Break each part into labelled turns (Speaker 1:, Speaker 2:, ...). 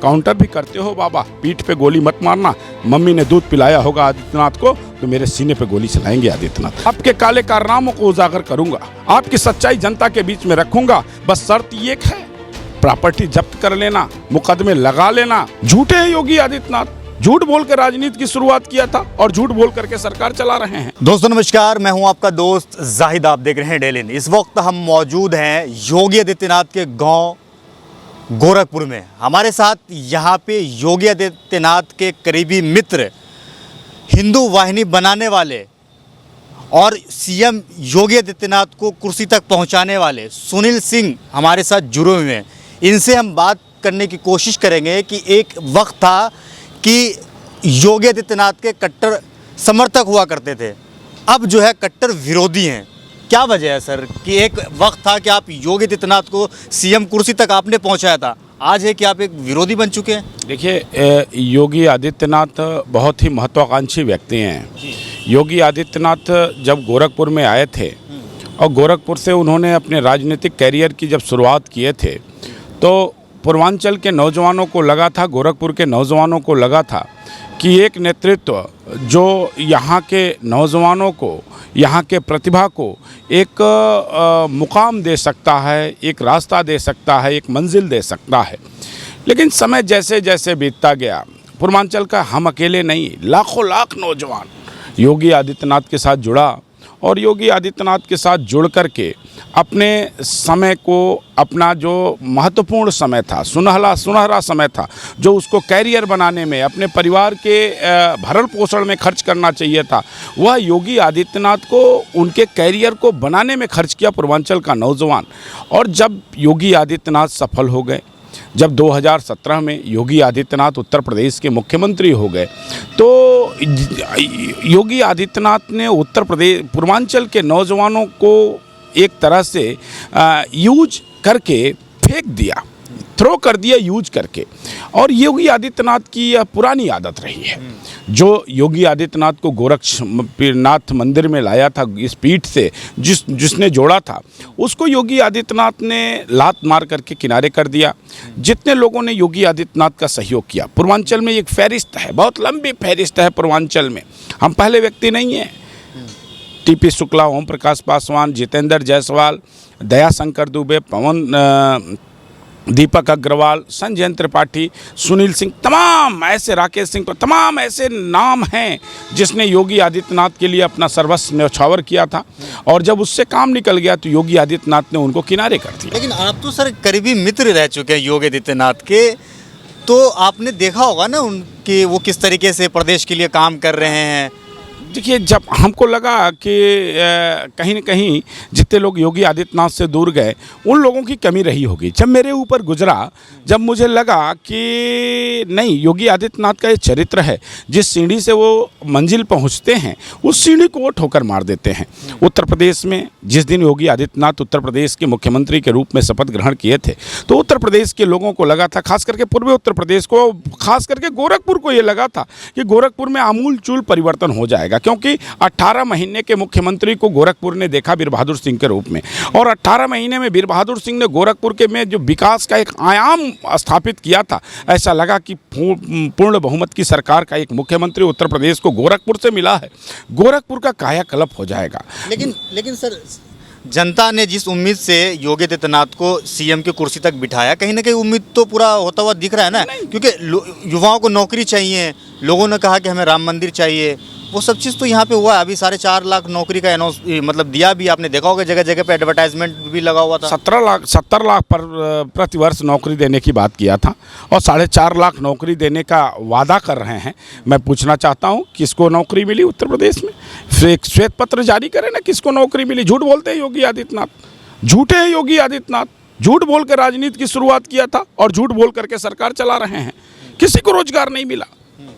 Speaker 1: Counter भी करते हो बाबा, पीठ पे गोली मत मारना। मम्मी ने दूध पिलाया होगा आदित्यनाथ को तो मेरे सीने पे गोली चलाएंगे आदित्यनाथ। आपके काले कारनामों को उजागर करूंगा, आपकी सच्चाई जनता के बीच में रखूंगा। बस शर्त ये है, प्रॉपर्टी जब्त कर लेना, मुकदमे लगा लेना। झूठे हैं योगी आदित्यनाथ, झूठ बोल के राजनीति की शुरुआत किया था और झूठ बोल करके सरकार चला रहे हैं।
Speaker 2: दोस्तों नमस्कार, मैं हूं आपका दोस्त जाहिद, आप देख रहे हैं डेली। इस वक्त हम मौजूद हैं योगी आदित्यनाथ के गांव गोरखपुर में। हमारे साथ यहां पे योगी आदित्यनाथ के करीबी मित्र, हिंदू वाहिनी बनाने वाले और सीएम योगी आदित्यनाथ को कुर्सी तक पहुंचाने वाले सुनील सिंह हमारे साथ जुड़े हुए हैं। इनसे हम बात करने की कोशिश करेंगे कि एक वक्त था कि योगी आदित्यनाथ के कट्टर समर्थक हुआ करते थे, अब जो है कट्टर विरोधी हैं। क्या वजह है सर कि एक वक्त था कि आप योगी आदित्यनाथ को सीएम कुर्सी तक आपने पहुंचाया था, आज है कि आप एक विरोधी बन चुके हैं?
Speaker 1: देखिए, योगी आदित्यनाथ बहुत ही महत्वाकांक्षी व्यक्ति हैं। योगी आदित्यनाथ जब गोरखपुर में आए थे और गोरखपुर से उन्होंने अपने राजनीतिक कैरियर की जब शुरुआत किए थे तो पूर्वांचल के नौजवानों को लगा था, गोरखपुर के नौजवानों को लगा था कि एक नेतृत्व जो यहाँ के नौजवानों को, यहाँ के प्रतिभा को एक मुकाम दे सकता है, एक रास्ता दे सकता है, एक मंजिल दे सकता है। लेकिन समय जैसे जैसे बीतता गया, पूर्वांचल का हम अकेले नहीं, लाखों लाख नौजवान योगी आदित्यनाथ के साथ जुड़ा और योगी आदित्यनाथ के साथ जुड़ कर के अपने समय को, अपना जो महत्वपूर्ण समय था, सुनहरा समय था, जो उसको कैरियर बनाने में, अपने परिवार के भरण पोषण में खर्च करना चाहिए था, वह योगी आदित्यनाथ को उनके कैरियर को बनाने में खर्च किया पूर्वांचल का नौजवान। और जब योगी आदित्यनाथ सफल हो गए, जब 2017 में योगी आदित्यनाथ उत्तर प्रदेश के मुख्यमंत्री हो गए तो योगी आदित्यनाथ ने पूर्वांचल के नौजवानों को एक तरह से यूज करके फेंक दिया, थ्रो कर दिया यूज करके। और योगी आदित्यनाथ की यह पुरानी आदत रही है। जो योगी आदित्यनाथ को गोरक्षनाथ मंदिर में लाया था, इस पीठ से जिसने जोड़ा था, उसको योगी आदित्यनाथ ने लात मार करके किनारे कर दिया। जितने लोगों ने योगी आदित्यनाथ का सहयोग किया, पूर्वांचल में एक फहरिस्त है, बहुत लंबी फहरिस्त है पूर्वांचल में। हम पहले व्यक्ति नहीं हैं। टीपी शुक्ला, ओम प्रकाश पासवान, जितेंद्र जायसवाल, दयाशंकर दुबे, दीपक अग्रवाल, संजय त्रिपाठी, सुनील सिंह, तमाम ऐसे, राकेश सिंह, तो तमाम ऐसे नाम हैं जिसने योगी आदित्यनाथ के लिए अपना सर्वस्व न्यौछावर किया था। और जब उससे काम निकल गया तो योगी आदित्यनाथ ने उनको किनारे कर दिया।
Speaker 2: लेकिन आप तो सर करीबी मित्र रह चुके हैं योगी आदित्यनाथ के, तो आपने देखा होगा ना उनके वो किस तरीके से प्रदेश के लिए काम कर रहे हैं।
Speaker 1: देखिए, जब हमको लगा कि कहीं न कहीं जितने लोग योगी आदित्यनाथ से दूर गए उन लोगों की कमी रही होगी। जब मेरे ऊपर गुजरा, जब मुझे लगा कि नहीं, योगी आदित्यनाथ का ये चरित्र है, जिस सीढ़ी से वो मंजिल पहुंचते हैं उस सीढ़ी को वो ठोकर मार देते हैं। उत्तर प्रदेश में जिस दिन योगी आदित्यनाथ उत्तर प्रदेश के मुख्यमंत्री के रूप में शपथ ग्रहण किए थे तो उत्तर प्रदेश के लोगों को लगा था, खास करके पूर्वी उत्तर प्रदेश को, खास करके गोरखपुर को ये लगा था कि गोरखपुर में आमूलचूल परिवर्तन हो जाएगा। क्योंकि 18 महीने के मुख्यमंत्री को गोरखपुर ने देखा वीर बहादुर सिंह के रूप में, और 18 महीने में वीर बहादुर सिंह ने गोरखपुर के में जो विकास का एक आयाम स्थापित किया था, ऐसा लगा कि पूर्ण बहुमत की सरकार का एक मुख्यमंत्री उत्तर प्रदेश को गोरखपुर से मिला है, गोरखपुर का कायाकल्प हो जाएगा।
Speaker 2: लेकिन सर, जनता ने जिस उम्मीद से योगी आदित्यनाथ को सीएम की कुर्सी तक बिठाया, कहीं ना कहीं उम्मीद तो पूरा होता हुआ दिख रहा है ना, क्योंकि युवाओं को नौकरी चाहिए, लोगों ने कहा कि हमें राम मंदिर चाहिए, वो सब चीज़ तो यहाँ पे हुआ है। अभी 4.5 लाख नौकरी का अनाउंस मतलब दिया भी, आपने देखा होगा जगह जगह पे एडवर्टाइजमेंट भी लगा हुआ था।
Speaker 1: 70 लाख पर प्रतिवर्ष नौकरी देने की बात किया था और 4.5 लाख नौकरी देने का वादा कर रहे हैं। मैं पूछना चाहता हूँ, किसको नौकरी मिली उत्तर प्रदेश में? एक श्वेत पत्र जारी करें ना, किसको नौकरी मिली? झूठ बोलते हैं योगी आदित्यनाथ, झूठे हैं योगी आदित्यनाथ, झूठ बोल कर राजनीति की शुरुआत किया था और झूठ बोल करके सरकार चला रहे हैं। किसी को रोजगार नहीं मिला,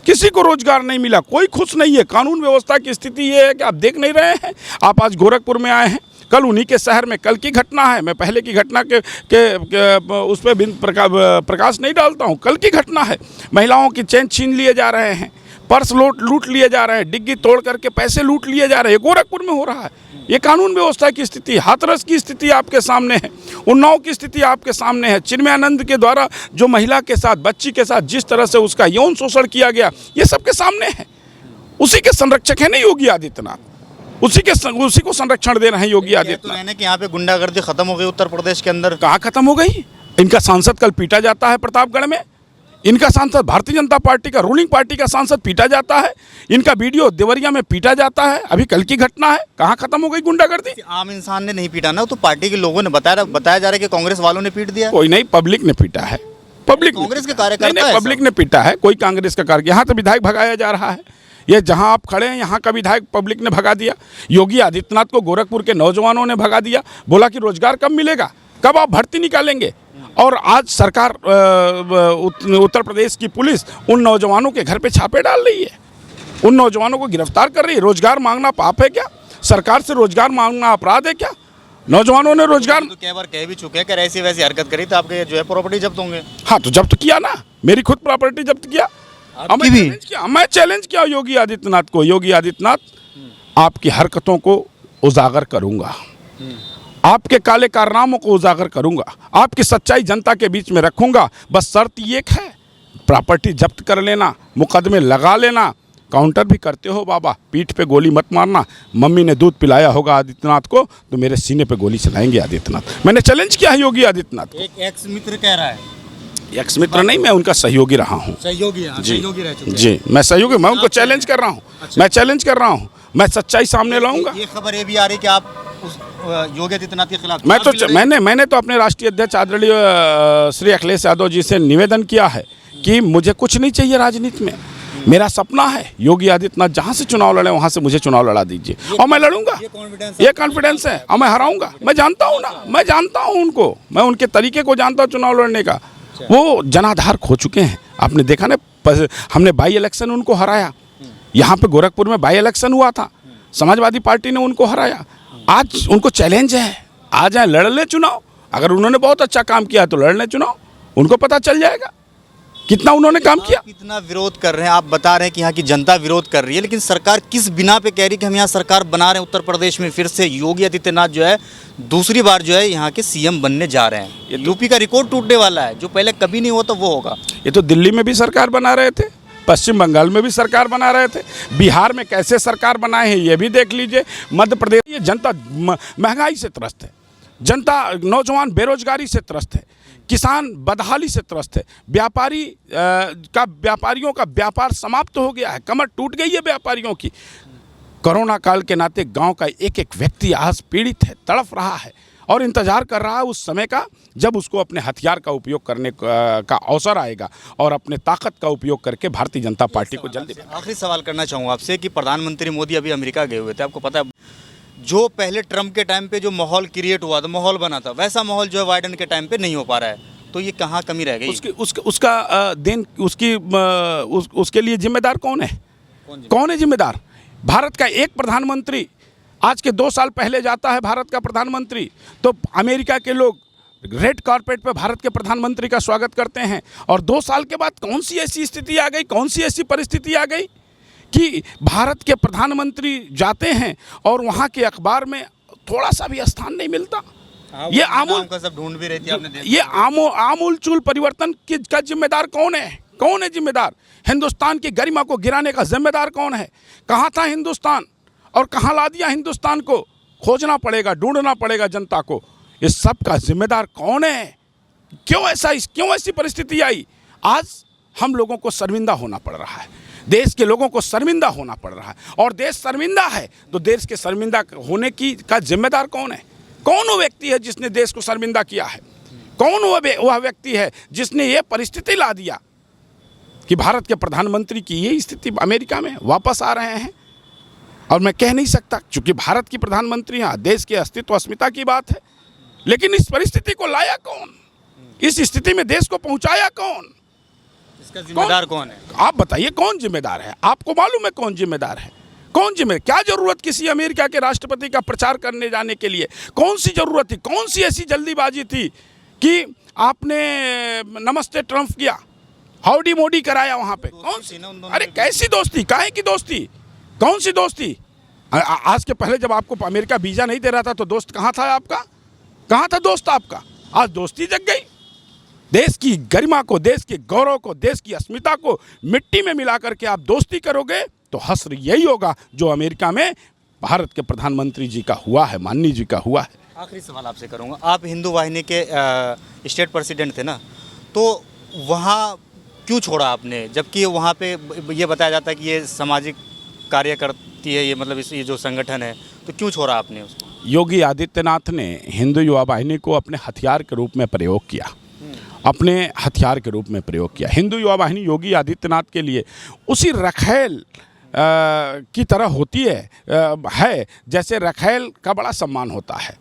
Speaker 1: किसी को रोजगार नहीं मिला, कोई खुश नहीं है। कानून व्यवस्था की स्थिति ये है कि आप देख नहीं रहे हैं। आप आज गोरखपुर में आए हैं, कल उन्हीं के शहर में, कल की घटना है, मैं पहले की घटना के उस पर प्रकाश नहीं डालता हूँ, कल की घटना है। महिलाओं की चैन छीन लिए जा रहे हैं, पर्स लूट लिए जा रहे हैं, डिग्गी तोड़ करके पैसे लूट लिए जा रहे हैं। गोरखपुर में हो रहा है। ये कानून व्यवस्था की स्थिति, हाथरस की स्थिति आपके सामने है, उन्नाव की स्थिति आपके सामने है। चिन्मयानंद के द्वारा जो महिला के साथ, बच्ची के साथ जिस तरह से उसका यौन शोषण किया गया, ये सबके सामने है। उसी के संरक्षक है ना योगी आदित्यनाथ, उसी को संरक्षण दे रहे हैं योगी आदित्यनाथ।
Speaker 2: कि यहाँ पे गुंडागर्दी खत्म हो गई उत्तर प्रदेश के अंदर।
Speaker 1: कहाँ खत्म हो गई? इनका सांसद कल पीटा जाता है प्रतापगढ़ में, इनका सांसद भारतीय जनता पार्टी का, रूलिंग पार्टी का सांसद पीटा जाता है, इनका वीडियो देवरिया में पीटा जाता है। अभी कल की घटना है। कहाँ खत्म हो गई गुंडागर्दी?
Speaker 2: आम इंसान ने नहीं पीटा ना, तो पार्टी के लोगों ने बताया जा रहा है कि कांग्रेस वालों ने पीट दिया।
Speaker 1: कोई नहीं, पब्लिक ने पीटा है। पब्लिक
Speaker 2: कांग्रेस के कार्यकर्ता है,
Speaker 1: पब्लिक ने पीटा है। कोई कांग्रेस का कार्यकर्ता, यहाँ तो विधायक भगाया जा रहा है। ये जहाँ आप खड़े हैं यहाँ का विधायक पब्लिक ने भगा दिया। योगी आदित्यनाथ को गोरखपुर के नौजवानों ने भगा दिया। बोला कि रोजगार कब मिलेगा, कब आप भर्ती निकालेंगे। और आज सरकार, उत्तर प्रदेश की पुलिस उन नौजवानों के घर पे छापे डाल रही है, उन नौजवानों को गिरफ्तार कर रही है। रोजगार मांगना पाप है क्या? सरकार से रोजगार मांगना अपराध है क्या? नौजवानों ने रोजगार
Speaker 2: तो कई बार कह भी चुके हैं कि ऐसी वैसी हरकत करी तो आपके जो है प्रॉपर्टी जब्त होंगे।
Speaker 1: हाँ, तो जब्त किया ना, मेरी खुद प्रॉपर्टी जब्त किया। मैं चैलेंज किया योगी आदित्यनाथ को, योगी आदित्यनाथ आपकी हरकतों को उजागर करूंगा, आपके काले कारनामों को उजागर करूंगा, आपकी सच्चाई जनता के बीच में रखूंगा। बस शर्त ये है, प्रॉपर्टी जब्त कर लेना, मुकदमे लगा लेना। काउंटर भी करते हो बाबा, पीठ पे गोली मत मारना। मम्मी ने दूध पिलाया होगा आदित्यनाथ को, तो मेरे सीने पे गोली चलाएंगे आदित्यनाथ। मैंने चैलेंज किया है योगी आदित्यनाथ को।
Speaker 2: एक एक्स मित्र कह रहा है।
Speaker 1: एक्स मित्र नहीं, मैं उनका सहयोगी रहा हूँ।
Speaker 2: सहयोगी
Speaker 1: जी,
Speaker 2: सहयोगी रह चुके हैं।
Speaker 1: जी, मैं सहयोगी, मैं उनको चैलेंज कर रहा हूँ। मैं चैलेंज कर रहा हूँ, मैं सच्चाई सामने लाऊंगा।
Speaker 2: ये खबर ये भी आ रही कि आप उस योगी आदित्यनाथ के खिलाफ
Speaker 1: मैंने तो अपने राष्ट्रीय अध्यक्ष आदरणीय श्री अखिलेश यादव जी से निवेदन किया है कि मुझे कुछ नहीं चाहिए राजनीति में। मेरा सपना है योगी आदित्यनाथ जहाँ से चुनाव लड़े वहाँ से मुझे चुनाव लड़ा दीजिए, और मैं लड़ूंगा। ये कॉन्फिडेंस है, और मैं हराऊंगा। मैं जानता हूँ ना, मैं जानता हूँ उनको, मैं उनके तरीके को जानता हूँ चुनाव लड़ने का। वो जनाधार खो चुके हैं। आपने देखा ना, हमने बाई इलेक्शन उनको हराया। यहाँ पे गोरखपुर में बाई इलेक्शन हुआ था, समाजवादी पार्टी ने उनको हराया। आज उनको चैलेंज है, आ जाए, लड़ ले चुनाव। अगर उन्होंने बहुत अच्छा काम किया तो लड़ ले चुनाव, उनको पता चल जाएगा कितना उन्होंने काम किया।
Speaker 2: कितना विरोध कर रहे हैं, आप बता रहे हैं कि यहाँ की जनता विरोध कर रही है, लेकिन सरकार किस बिना पे कह रही है कि हम यहाँ सरकार बना रहे हैं? उत्तर प्रदेश में फिर से योगी आदित्यनाथ जो है दूसरी बार जो है यहाँ के सीएम बनने जा रहे हैं। ये यूपी का रिकॉर्ड टूटने वाला है, जो पहले कभी नहीं हुआ तो वो होगा।
Speaker 1: ये तो दिल्ली में भी सरकार बना रहे थे, पश्चिम बंगाल में भी सरकार बना रहे थे, बिहार में कैसे सरकार बनाए हैं ये भी देख लीजिए। मध्य प्रदेश, ये जनता महंगाई से त्रस्त है, जनता, नौजवान बेरोजगारी से त्रस्त है, किसान बदहाली से त्रस्त है, व्यापारियों का व्यापार समाप्त हो गया है, कमर टूट गई है व्यापारियों की। कोरोना काल के नाते गांव का एक एक व्यक्ति आज पीड़ित है, तड़फ रहा है और इंतजार कर रहा है उस समय का जब उसको अपने हथियार का उपयोग करने का अवसर आएगा और अपने ताकत का उपयोग करके भारतीय जनता पार्टी को जल्दी।
Speaker 2: आखिरी सवाल करना चाहूँगा आपसे कि प्रधानमंत्री मोदी अभी अमेरिका गए हुए थे, आपको पता है जो पहले ट्रम्प के टाइम पे जो माहौल क्रिएट हुआ था, माहौल बना था, वैसा माहौल जो है बाइडेन के टाइम पे नहीं हो पा रहा है, तो ये कहाँ कमी रह गई?
Speaker 1: उसके लिए जिम्मेदार कौन है? कौन है जिम्मेदार? भारत का एक प्रधानमंत्री आज के 2 साल पहले जाता है भारत का प्रधानमंत्री, तो अमेरिका के लोग रेड कारपेट पे भारत के प्रधानमंत्री का स्वागत करते हैं, और 2 साल के बाद कौन सी ऐसी स्थिति आ गई, कौन सी ऐसी परिस्थिति आ गई कि भारत के प्रधानमंत्री जाते हैं और वहाँ के अखबार में थोड़ा सा भी स्थान नहीं मिलता। ये आमूल
Speaker 2: का सब ढूंढ भी रही थी आपने देखा।
Speaker 1: ये आमूल चूल परिवर्तन का जिम्मेदार कौन है? कौन है जिम्मेदार? हिंदुस्तान की गरिमा को गिराने का जिम्मेदार कौन है? कहाँ था हिंदुस्तान और कहाँ ला दिया हिंदुस्तान को? खोजना पड़ेगा, ढूंढना पड़ेगा जनता को। इस सब का जिम्मेदार कौन है? क्यों ऐसी परिस्थिति आई? आज हम लोगों को शर्मिंदा होना पड़ रहा है, देश के लोगों को शर्मिंदा होना पड़ रहा है, और देश शर्मिंदा है तो देश के शर्मिंदा होने का जिम्मेदार कौन है? कौन वो व्यक्ति है जिसने देश को शर्मिंदा किया है? कौन वह व्यक्ति है जिसने ये परिस्थिति ला दिया कि भारत के प्रधानमंत्री की ये स्थिति अमेरिका में वापस आ रहे हैं? और मैं कह नहीं सकता, क्योंकि भारत की प्रधानमंत्री, हाँ, देश के अस्तित्व अस्मिता की बात है, लेकिन इस परिस्थिति को लाया कौन? इस स्थिति में देश को पहुंचाया कौन?
Speaker 2: इसका जिम्मेदार कौन है?
Speaker 1: आप बताइए, कौन जिम्मेदार है? आपको मालूम है कौन जिम्मेदार है? कौन जिम्मेदार? क्या जरूरत किसी अमेरिका के राष्ट्रपति का प्रचार करने जाने के लिए? कौन सी जरूरत थी? कौन सी ऐसी जल्दीबाजी थी कि आपने नमस्ते ट्रम्प किया? हाउडी मोडी कराया वहाँ पे। कौन
Speaker 2: थी ना उन
Speaker 1: सी,
Speaker 2: दोनों
Speaker 1: अरे
Speaker 2: के बीच।
Speaker 1: कैसी दोस्ती, काहे की दोस्ती, कौन सी दोस्ती? आज के पहले जब आपको अमेरिका वीजा नहीं दे रहा था तो दोस्त कहाँ था आपका, कहाँ था दोस्त आपका? आज दोस्ती जग गई। देश की गरिमा को, देश के गौरव को, देश की अस्मिता को मिट्टी में मिला करके आप दोस्ती करोगे तो हश्र यही होगा जो अमेरिका में भारत के प्रधानमंत्री जी का हुआ है, माननीय जी का हुआ है।
Speaker 2: आखिरी सवाल आपसे करूंगा, आप हिंदू वाहिनी के स्टेट प्रेसिडेंट थे ना, तो वहाँ क्यों छोड़ा आपने, जबकि वहाँ पे ये बताया जाता है कि ये सामाजिक कार्य करती है, ये मतलब ये जो संगठन है, तो क्यों छोड़ा आपने उसको?
Speaker 1: योगी आदित्यनाथ ने हिंदू युवा वाहिनी को अपने हथियार के रूप में प्रयोग किया, अपने हथियार के रूप में प्रयोग किया। हिंदू युवा वाहिनी योगी आदित्यनाथ के लिए उसी रखेल की तरह होती है जैसे रखेल का बड़ा सम्मान होता है,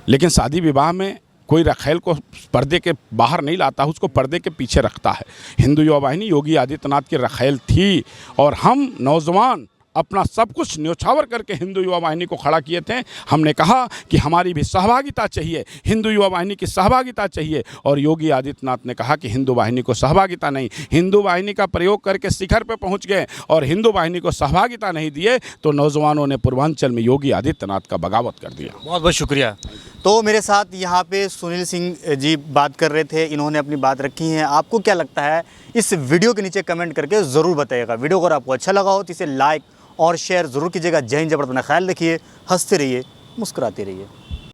Speaker 1: लेकिन शादी विवाह में कोई रखेल को पर्दे के बाहर नहीं लाता, उसको पर्दे के पीछे रखता है। हिंदू युवा वाहिनी योगी आदित्यनाथ की रखेल थी और हम नौजवान अपना सब कुछ न्योछावर करके हिंदू युवा वाहिनी को खड़ा किए थे। हमने कहा कि हमारी भी सहभागिता चाहिए, हिंदू युवा वाहिनी की सहभागिता चाहिए, और योगी आदित्यनाथ ने कहा कि हिंदू वाहिनी को सहभागिता नहीं। हिंदू वाहिनी का प्रयोग करके शिखर पे पहुंच गए और हिंदू वाहिनी को सहभागिता नहीं दिए तो नौजवानों ने पूर्वांचल में योगी आदित्यनाथ का बगावत कर दिया।
Speaker 2: बहुत बहुत शुक्रिया। तो मेरे साथ यहाँ पे सुनील सिंह जी बात कर रहे थे, इन्होंने अपनी बात रखी है। आपको क्या लगता है इस वीडियो के नीचे कमेंट करके ज़रूर बताइएगा। वीडियो अगर आपको अच्छा लगा हो तो इसे लाइक और शेयर ज़रूर कीजिएगा। जय हिंद, जय भारत, अपना ख्याल रखिए, हंसते रहिए, मुस्कुराते रहिए।